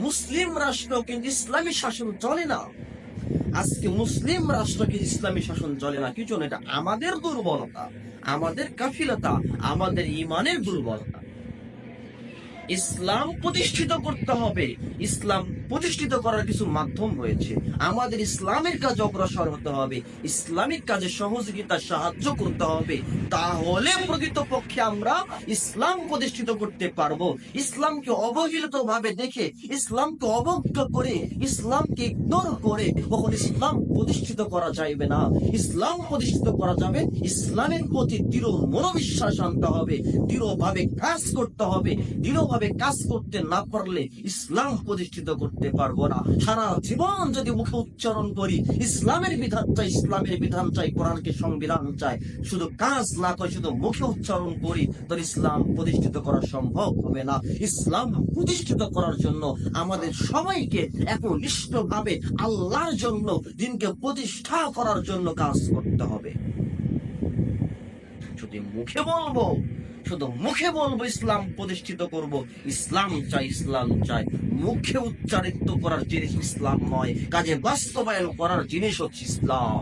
মুসলিম রাষ্ট্র কিন্তু ইসলামী শাসন চলে না। আজকে মুসলিম রাষ্ট্র কিন্তু ইসলামী শাসন চলে না। কি জন্য? এটা আমাদের দুর্বলতা, আমাদের কাফিলতা, আমাদের ইমানের দুর্বলতা। ইসলাম প্রতিষ্ঠিত করতে হবে। ইসলাম প্রতিষ্ঠিত করার কিছু মাধ্যম রয়েছে। আমাদের ইসলামের কাজে অগ্রসর হতে হবে, ইসলামিক কাজে সহযোগিতা সাহায্য করতে হবে। তাহলে প্রকৃতপক্ষে আমরা ইসলাম প্রতিষ্ঠিত করতে পারবো। ইসলামকে অবহেলিত ভাবে দেখে, ইসলামকে অবজ্ঞা করে, ইসলামকে ইগনোর করে কখন ইসলাম প্রতিষ্ঠিত করা যাইবে না। ইসলাম প্রতিষ্ঠিত করা যাবে ইসলামের প্রতি দৃঢ় মনোবিশ্বাস আনতে হবে, দৃঢ়ভাবে কাজ করতে হবে। দৃঢ়ভাবে কাজ করতে না পারলে ইসলাম প্রতিষ্ঠিত করতে পারবো না। সারা জীবন যদি মুখে উচ্চারণ করি ইসলামের বিধান চাই, ইসলামের বিধান চাই, কোরআনকে সংবিধান চাই, শুধু কাজ না করে শুধু মুখে উচ্চারণ করি, তো ইসলাম প্রতিষ্ঠিত করা সম্ভব হবে না। ইসলাম প্রতিষ্ঠিত করার জন্য আমাদের সবাইকে একনিষ্ঠভাবে আল্লাহর জন্য, দিনকে প্রতিষ্ঠা করার জন্য কাজ করতে হবে। শুধু মুখে বলবো ইসলাম প্রতিষ্ঠিত করব, ইসলাম চাই, ইসলাম চাই, মুখে উচ্চারিত করার জিনিস ইসলাম নয়, কাজে বাস্তবায়ন করার জিনিস হচ্ছে ইসলাম।